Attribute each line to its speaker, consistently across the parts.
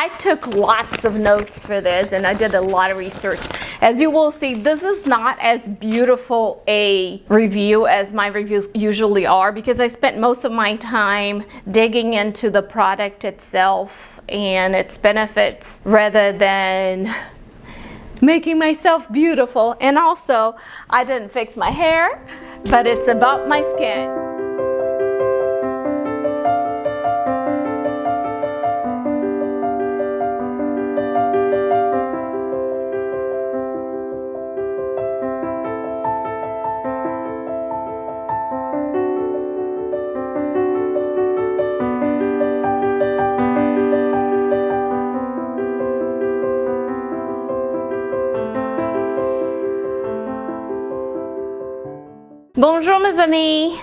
Speaker 1: I took lots of notes for this and I did a lot of research. As you will see, this is not as beautiful a review as my reviews usually are because I spent most of my time digging into the product itself and its benefits rather than making myself beautiful. And also, I didn't fix my hair, but it's about my skin. Bonjour mes amis!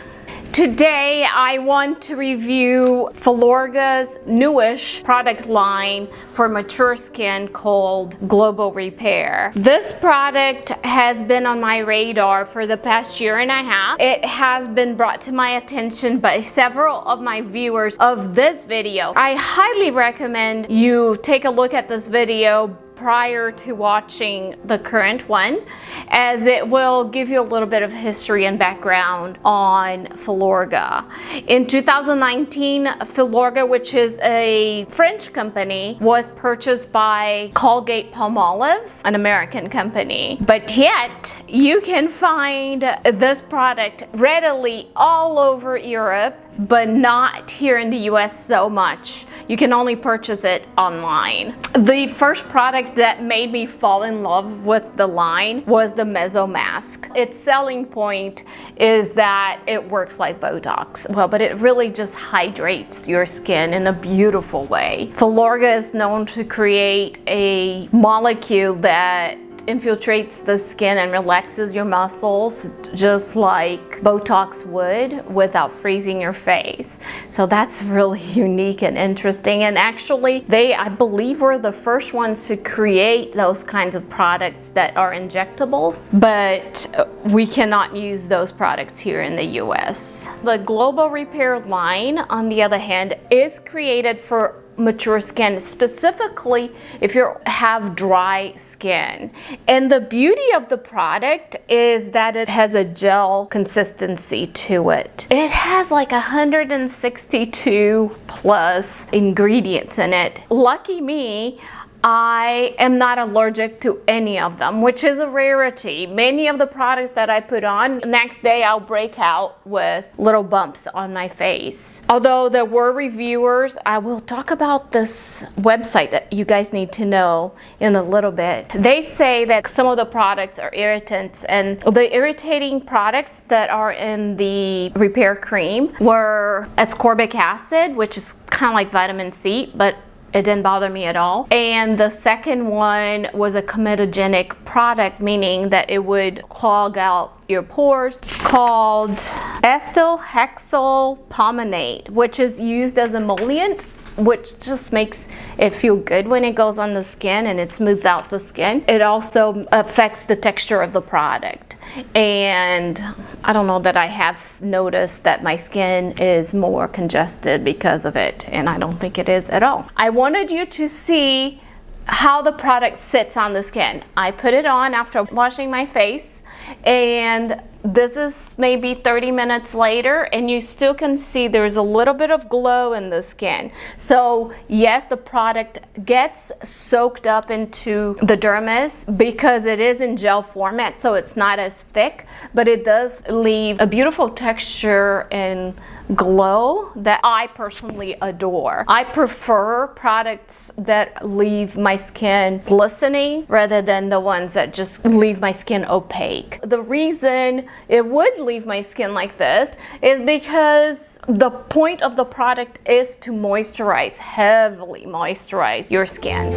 Speaker 1: Today I want to review Filorga's newish product line for mature skin called Global Repair. This product has been on my radar for the past year and a half. It has been brought to my attention by several of my viewers of this video. I highly recommend you take a look at this video prior to watching the current one, as it will give you a little bit of history and background on Filorga. In 2019, Filorga, which is a French company, was purchased by Colgate-Palmolive, an American company. But yet, you can find this product readily all over Europe, but not here in the US so much. You can only purchase it online. The first product that made me fall in love with the line was the Meso Mask. Its selling point is that it works like Botox. Well, but it really just hydrates your skin in a beautiful way. Filorga is known to create a molecule that infiltrates the skin and relaxes your muscles just like Botox would without freezing your face. So that's really unique and interesting. And actually, they, I believe, were the first ones to create those kinds of products that are injectables, but we cannot use those products here in the US. The Global Repair line, on the other hand, is created for mature skin, specifically if you have dry skin. And the beauty of the product is that it has a gel consistency to it. It has like 162 plus ingredients in it. Lucky me, I am not allergic to any of them, which is a rarity. Many of the products that I put on, next day I'll break out with little bumps on my face. Although there were reviewers, I will talk about this website that you guys need to know in a little bit. They say that some of the products are irritants, and the irritating products that are in the repair cream were ascorbic acid, which is kind of like vitamin C, but it didn't bother me at all. And the second one was a comedogenic product, meaning that it would clog out your pores. It's called ethyl hexyl palminate, which is used as emollient, which just makes it feel good when it goes on the skin and it smooths out the skin. It also affects the texture of the product. And I don't know that I have noticed that my skin is more congested because of it, and I don't think it is at all. I wanted you to see how the product sits on the skin. I put it on after washing my face, and this is maybe 30 minutes later, and you still can see there's a little bit of glow in the skin. So yes, the product gets soaked up into the dermis because it is in gel format, so it's not as thick, but it does leave a beautiful texture and glow that I personally adore. I prefer products that leave my skin glistening rather than the ones that just leave my skin opaque. The reason it would leave my skin like this is because the point of the product is to moisturize, heavily moisturize your skin.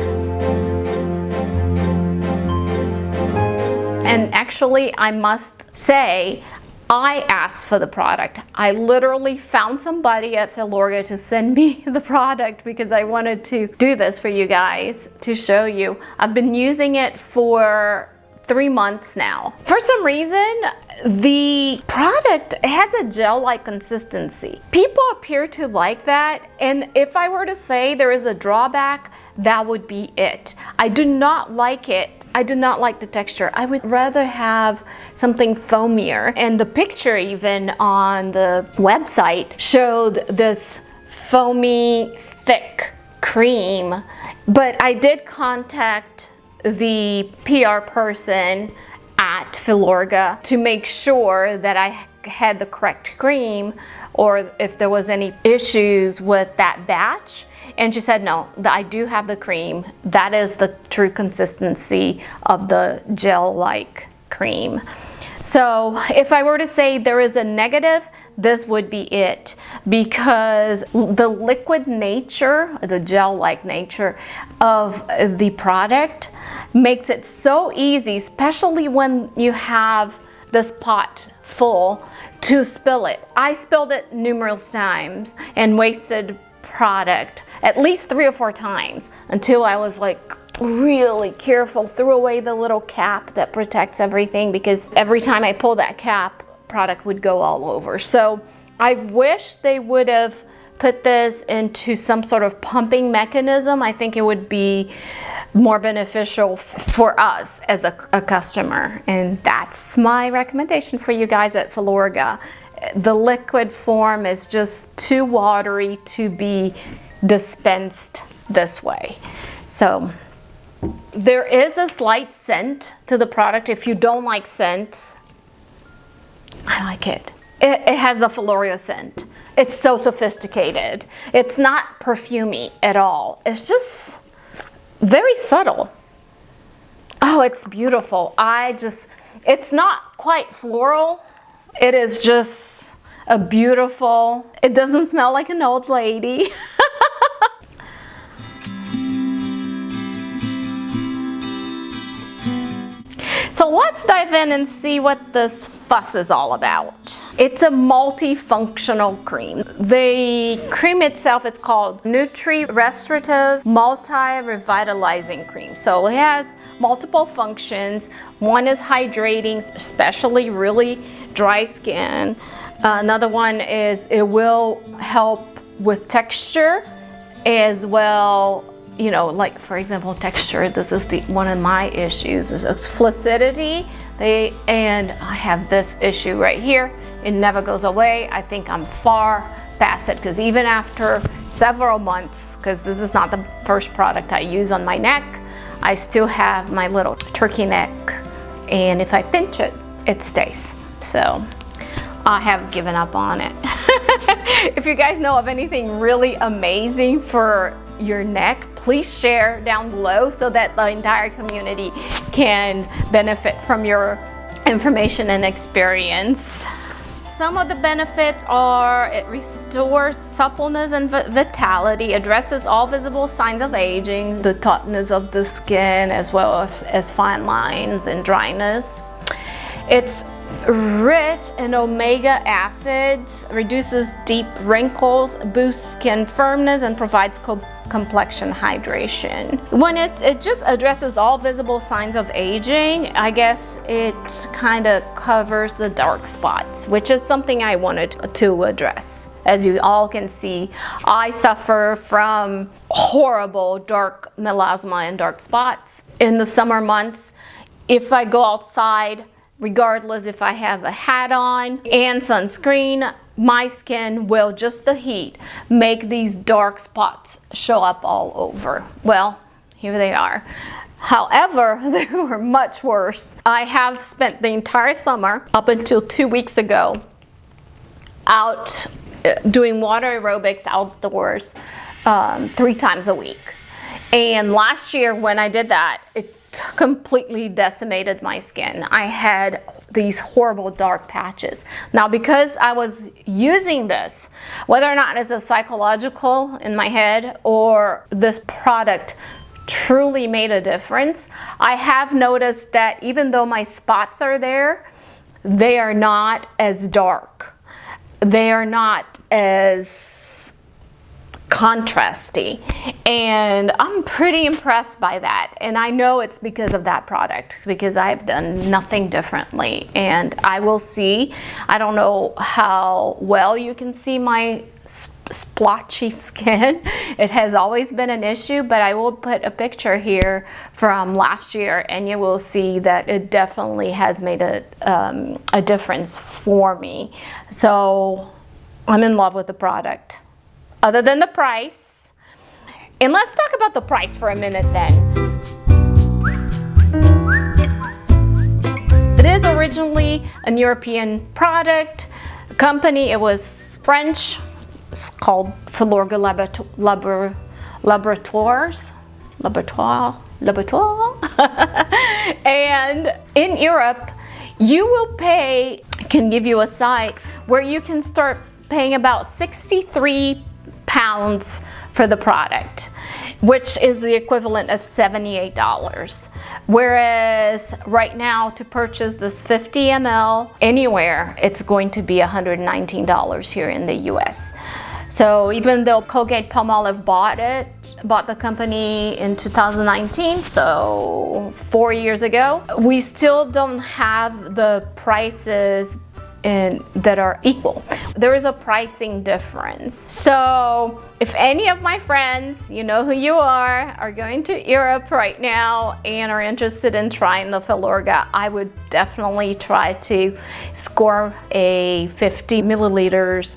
Speaker 1: And actually, I must say, I asked for the product. I literally found somebody at Filorga to send me the product because I wanted to do this for you guys to show you. I've been using it for 3 months now. For some reason, the product has a gel-like consistency. People appear to like that, and if I were to say there is a drawback, that would be it. I do not like it. I do not like the texture. I would rather have something foamier. And the picture even on the website showed this foamy, thick cream. But I did contact the PR person at Filorga to make sure that I had the correct cream or if there was any issues with that batch. And she said, no, I do have the cream. That is the true consistency of the gel-like cream. So if I were to say there is a negative, this would be it, because the liquid nature, the gel-like nature of the product makes it so easy, especially when you have this pot full, to spill it. I spilled it numerous times and wasted product at least 3 or 4 times until I was like really careful, threw away the little cap that protects everything, because every time I pull that cap, product would go all over. So I wish they would have put this into some sort of pumping mechanism. I think it would be more beneficial for us as a customer, and that's my recommendation for you guys at Filorga. The liquid form is just too watery to be dispensed this way. So there is a slight scent to the product. If you don't like scents, I like it. It has the Filorga scent. It's so sophisticated. It's not perfumey at all. It's just very subtle. Oh, it's beautiful. It's not quite floral. It is just a beautiful, it doesn't smell like an old lady. So let's dive in and see what this fuss is all about. It's a multifunctional cream. The cream itself is called Nutri-Restorative Multi-Revitalizing Cream. So it has multiple functions. One is hydrating, especially really dry skin. Another one is it will help with texture as well. You know, like for example, texture, this is one of my issues, is flaccidity. And I have this issue right here. It never goes away. I think I'm far past it, because even after several months, because this is not the first product I use on my neck, I still have my little turkey neck, and if I pinch it, it stays. So I have given up on it. If you guys know of anything really amazing for your neck, please share down below so that the entire community can benefit from your information and experience. Some of the benefits are it restores suppleness and vitality, addresses all visible signs of aging, the tautness of the skin, as well as fine lines and dryness. It's rich in omega acids, reduces deep wrinkles, boosts skin firmness, and provides complexion hydration. When it just addresses all visible signs of aging, I guess it kind of covers the dark spots, which is something I wanted to address. As you all can see, I suffer from horrible dark melasma and dark spots. In the summer months, if I go outside, regardless if I have a hat on and sunscreen, my skin will, just the heat, make these dark spots show up all over. Well, here they are. However, they were much worse. I have spent the entire summer, up until 2 weeks ago, out doing water aerobics outdoors 3 times a week. And last year when I did that, it completely decimated my skin. I had these horrible dark patches. Now, because I was using this, whether or not it's a psychological in my head or this product truly made a difference, I have noticed that even though my spots are there, they are not as dark. They are not as contrasty, and I'm pretty impressed by that. And I know it's because of that product, because I've done nothing differently. And I will see, I don't know how well you can see my splotchy skin. It has always been an issue, but I will put a picture here from last year and you will see that it definitely has made a difference for me. So I'm in love with the product, other than the price. And let's talk about the price for a minute then. It is originally a European product company. It was French. It's called Filorga Laboratoires. And in Europe, you will pay, I can give you a site where you can start paying about £63 for the product, which is the equivalent of $78. Whereas right now, to purchase this 50 ml anywhere, it's going to be $119 here in the US. So even though Colgate-Palmolive bought the company in 2019, so 4 years ago, we still don't have the prices that are equal. There is a pricing difference. So if any of my friends, you know who you are going to Europe right now and are interested in trying the Filorga, I would definitely try to score a 50 milliliters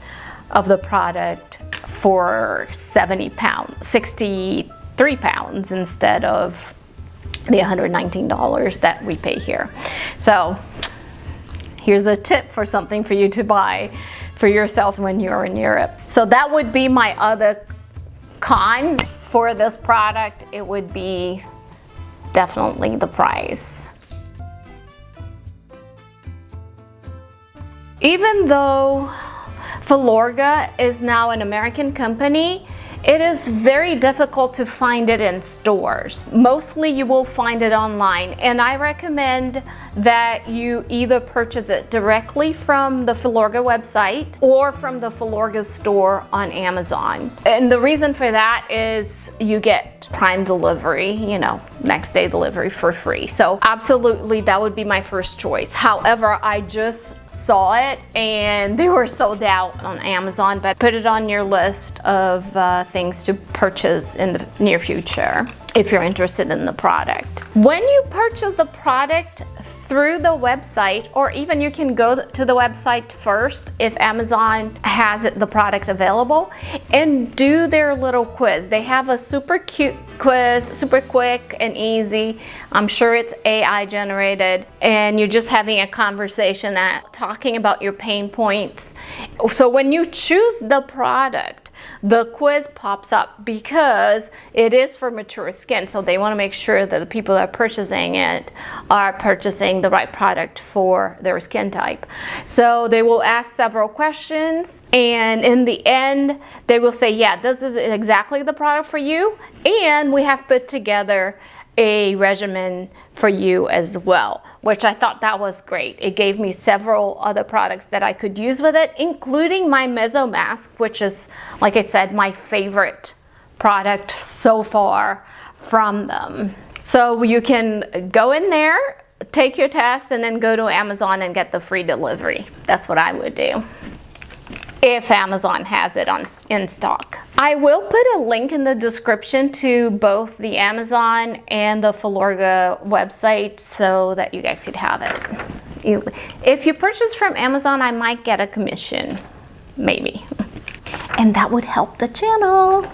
Speaker 1: of the product for 70 pounds, 63 pounds instead of the $119 that we pay here. So here's a tip for something for you to buy for yourself when you're in Europe. So that would be my other con for this product. It would be definitely the price. Even though Filorga is now an American company, it is very difficult to find it in stores. Mostly you will find it online, and I recommend that you either purchase it directly from the Filorga website or from the Filorga store on Amazon. And the reason for that is you get Prime delivery, you know, next day delivery for free. So absolutely, that would be my first choice. However, I just saw it and they were sold out on Amazon, but put it on your list of things to purchase in the near future if you're interested in the product. When you purchase the product through the website, or even you can go to the website first if Amazon has the product available, and do their little quiz. They have a super cute quiz, super quick and easy. I'm sure it's AI generated, and you're just having a conversation talking about your pain points. So when you choose the product, the quiz pops up because it is for mature skin, so they want to make sure that the people that are purchasing it are purchasing the right product for their skin type. So they will ask several questions, and in the end they will say, yeah, this is exactly the product for you, and we have put together a regimen for you as well, which I thought that was great. It gave me several other products that I could use with it, including my Meso Mask, which is, like I said, my favorite product so far from them. So you can go in there, take your test, and then go to Amazon and get the free delivery. That's what I would do if Amazon has it in stock. I will put a link in the description to both the Amazon and the Filorga website so that you guys could have it. If you purchase from Amazon, I might get a commission, maybe. And that would help the channel.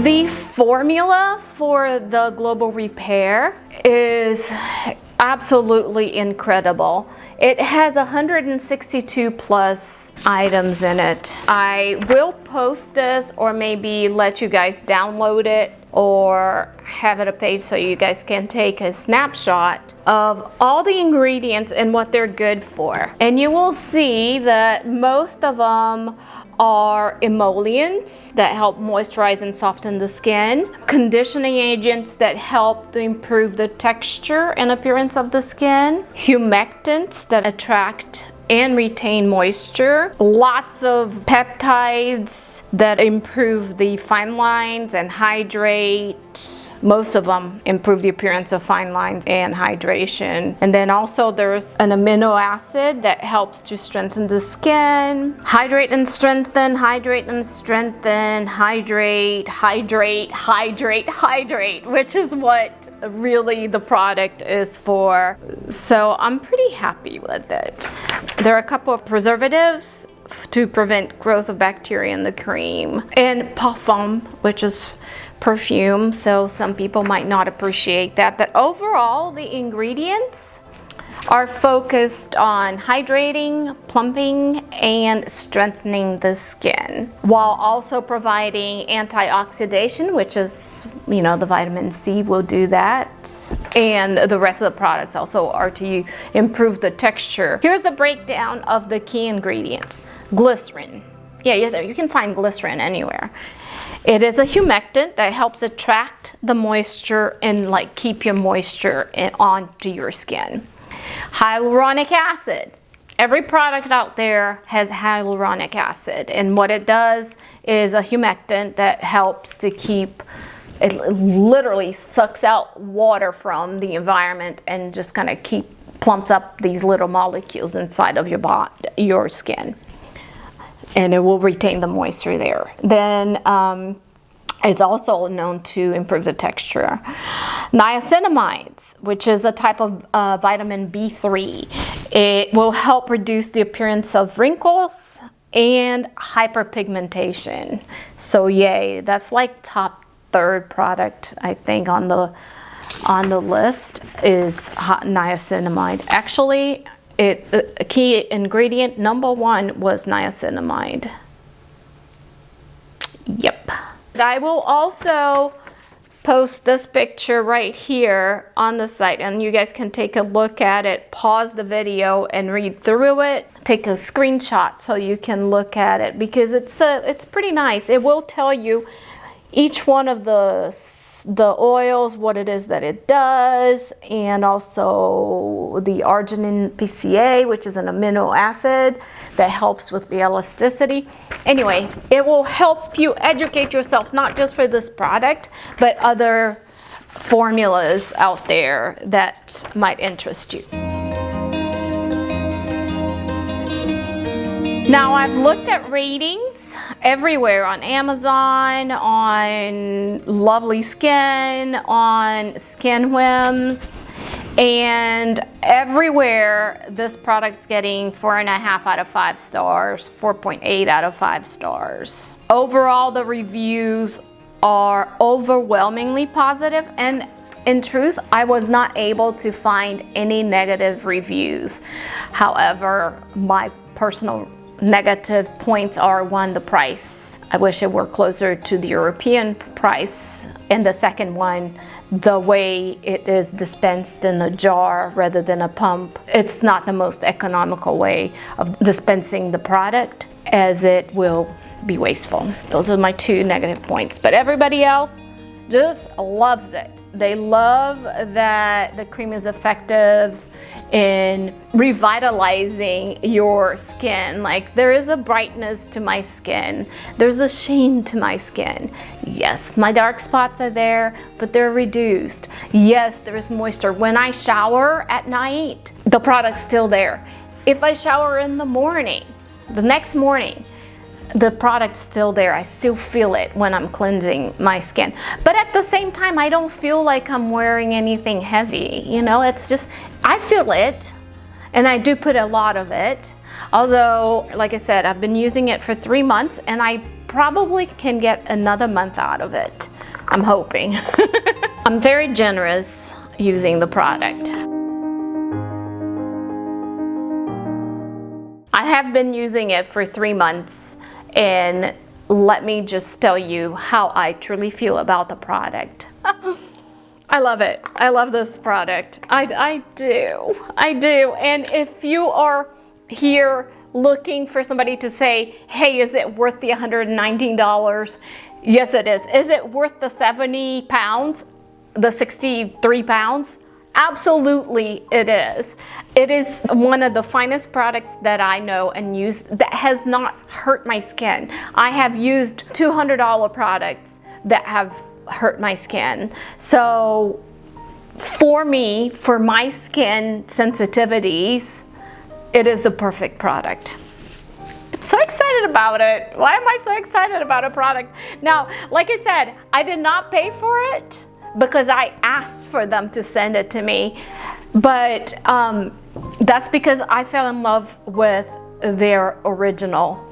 Speaker 1: The formula for the Global Repair is absolutely incredible. It has 162 plus items in it. I will post this, or maybe let you guys download it, or have it a page so you guys can take a snapshot of all the ingredients and what they're good for. And you will see that most of them are emollients that help moisturize and soften the skin, conditioning agents that help to improve the texture and appearance of the skin, humectants that attract and retain moisture, lots of peptides that improve the fine lines and hydrate, Most of them improve the appearance of fine lines and hydration. And then also there's an amino acid that helps to strengthen the skin. Hydrate and strengthen, hydrate and strengthen, hydrate, hydrate, hydrate, hydrate, which is what really the product is for. So I'm pretty happy with it. There are a couple of preservatives to prevent growth of bacteria in the cream, and parfum, which is perfume, so some people might not appreciate that, but overall the ingredients are focused on hydrating, plumping, and strengthening the skin, while also providing antioxidation, which is, you know, the vitamin C will do that. And the rest of the products also are to improve the texture. Here's a breakdown of the key ingredients. Glycerin. Yeah, you can find glycerin anywhere. It is a humectant that helps attract the moisture and like keep your moisture onto your skin. Hyaluronic acid. Every product out there has hyaluronic acid, and what it does is a humectant that helps to keep, it literally sucks out water from the environment and just kind of plumps up these little molecules inside of your skin, and it will retain the moisture there. Then it's also known to improve the texture. Niacinamides, which is a type of vitamin B3. It will help reduce the appearance of wrinkles and hyperpigmentation. So yay, that's like top third product I think on the list is niacinamide. Actually, a key ingredient number 1 was niacinamide. Yep. I will also post this picture right here on the site, and you guys can take a look at it, pause the video and read through it, take a screenshot so you can look at it, because it's pretty nice. It will tell you each one of the oils, what it is that it does, and also the arginine PCA, which is an amino acid that helps with the elasticity. Anyway, it will help you educate yourself, not just for this product, but other formulas out there that might interest you. Now, I've looked at ratings everywhere, on Amazon, on Lovely Skin, on Skin Whims, and everywhere this product's getting 4.5 out of 5 stars, 4.8 out of 5 stars. Overall, the reviews are overwhelmingly positive, and in truth, I was not able to find any negative reviews. However, my personal negative points are: 1, the price. I wish it were closer to the European price. And the second one, the way it is dispensed in a jar rather than a pump. It's not the most economical way of dispensing the product, as it will be wasteful. Those are my 2 negative points. But everybody else just loves it. They love that the cream is effective in revitalizing your skin. Like, there is a brightness to my skin. There's a sheen to my skin. Yes, my dark spots are there, but they're reduced. Yes, there is moisture. When I shower at night, the product's still there. If I shower in the morning, the next morning, the product's still there. I still feel it when I'm cleansing my skin. But at the same time, I don't feel like I'm wearing anything heavy. You know, it's just, I feel it, and I do put a lot of it. Although, like I said, I've been using it for 3 months, and I probably can get another month out of it. I'm hoping. I'm very generous using the product. I have been using it for 3 months, and let me just tell you how I truly feel about the product. I love it. I love this product. I do. And if you are here looking for somebody to say, hey, is it worth the $119? Yes, it is. Is it worth the 70 pounds, the 63 pounds? Absolutely it is. It is one of the finest products that I know and use that has not hurt my skin. I have used $200 products that have hurt my skin. So for me, for my skin sensitivities, it is the perfect product. I'm so excited about it. Why am I so excited about a product? Now, like I said, I did not pay for it because I asked for them to send it to me. But that's because I fell in love with their original.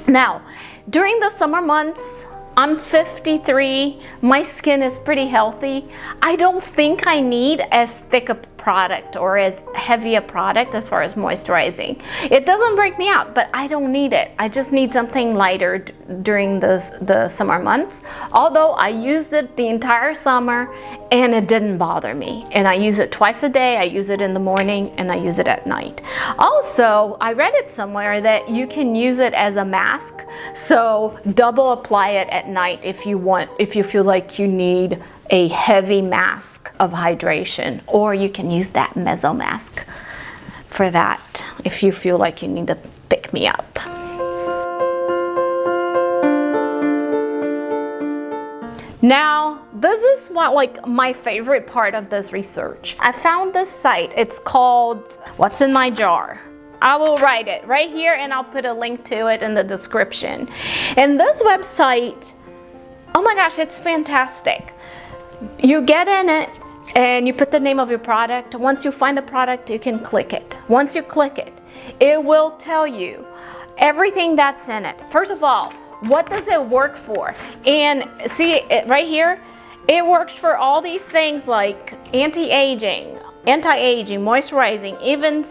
Speaker 1: Now, during the summer months, I'm 53, my skin is pretty healthy. I don't think I need as thick a product or as heavy a product as far as moisturizing. It doesn't break me out, but I don't need it. I just need something lighter during the summer months. Although I used it the entire summer and it didn't bother me. And I use it twice a day. I use it in the morning and I use it at night. Also, I read it somewhere that you can use it as a mask. So double apply it at night if you feel like you need a heavy mask of hydration, or you can use that meso mask for that if you feel like you need to pick me up. Now, this is like my favorite part of this research. I found this site. It's called What's in My Jar. I will write it right here and I'll put a link to it in the description. And this website, oh my gosh, it's fantastic. You get in it and you put the name of your product. Once you find the product, you can click it. Once you click it, it will tell you everything that's in it. First of all, what does it work for? And see it right here, it works for all these things like anti-aging, moisturizing, even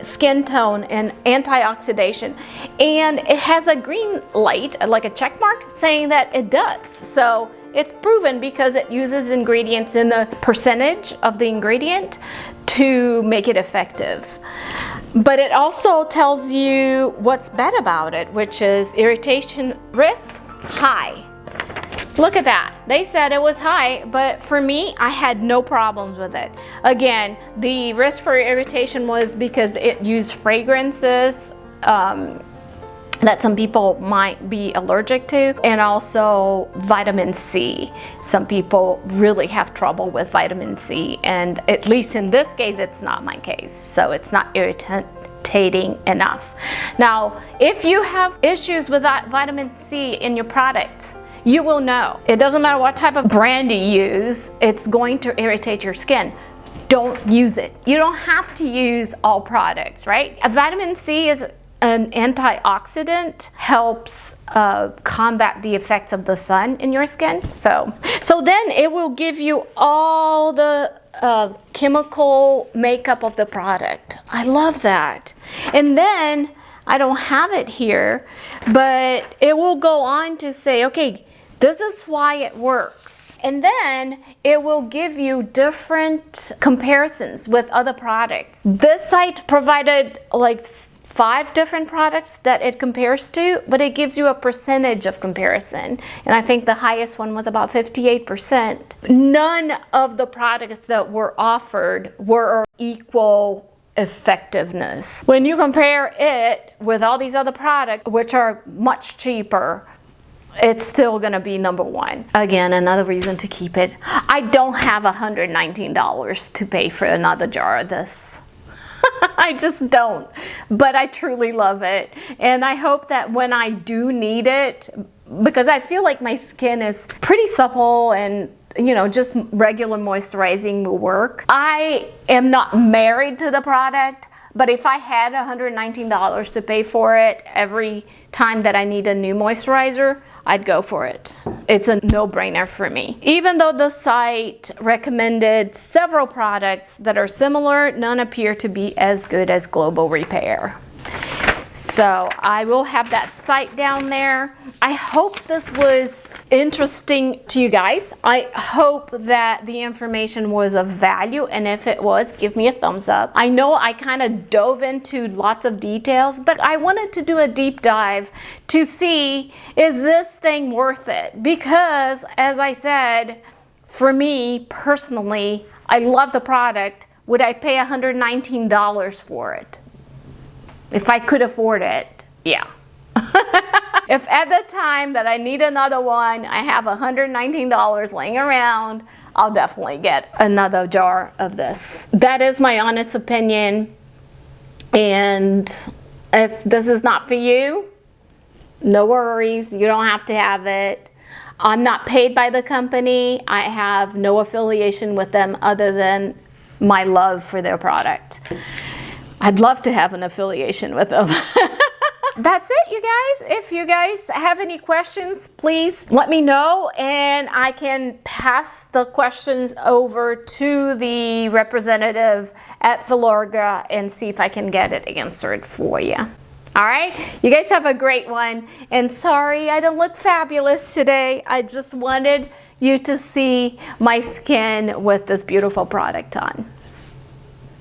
Speaker 1: skin tone and antioxidation. And it has a green light, like a check mark, saying that it does. So it's proven because it uses ingredients in the percentage of the ingredient to make it effective. But it also tells you what's bad about it, which is irritation risk, high. Look at that. They said it was high, but for me, I had no problems with it. Again, the risk for irritation was because it used fragrances that some people might be allergic to, and also vitamin C. Some people really have trouble with vitamin C, and at least in this case, it's not my case. So it's not irritating enough. Now, if you have issues with that vitamin C in your product, you will know. It doesn't matter what type of brand you use, it's going to irritate your skin. Don't use it. You don't have to use all products, right? Vitamin C is an antioxidant, helps combat the effects of the sun in your skin. So then it will give you all the chemical makeup of the product. I love that. And then, I don't have it here, but it will go on to say, okay, this is why it works. And then it will give you different comparisons with other products. This site provided like 5 different products that it compares to, but it gives you a percentage of comparison. And I think the highest one was about 58%. None of the products that were offered were equal effectiveness. When you compare it with all these other products, which are much cheaper, it's still gonna be number one. Again, another reason to keep it. I don't have $119 to pay for another jar of this. I just don't, but I truly love it. And I hope that when I do need it, because I feel like my skin is pretty supple and just regular moisturizing will work. I am not married to the product, but if I had $119 to pay for it every time that I need a new moisturizer, I'd go for it. It's a no-brainer for me. Even though the site recommended several products that are similar, none appear to be as good as Global Repair. So I will have that site down there. I hope this was interesting to you guys. I hope that the information was of value, and if it was, give me a thumbs up. I know I kind of dove into lots of details, but I wanted to do a deep dive to see, is this thing worth it? Because, as I said, for me personally, I love the product. Would I pay $119 for it? If I could afford it, yeah. If at the time that I need another one, I have $119 laying around, I'll definitely get another jar of this. That is my honest opinion. And if this is not for you, no worries, you don't have to have it. I'm not paid by the company. I have no affiliation with them other than my love for their product. I'd love to have an affiliation with them. That's it, you guys. If you guys have any questions, please let me know and I can pass the questions over to the representative at Filorga and see if I can get it answered for you. All right, you guys have a great one. And sorry, I don't look fabulous today. I just wanted you to see my skin with this beautiful product on.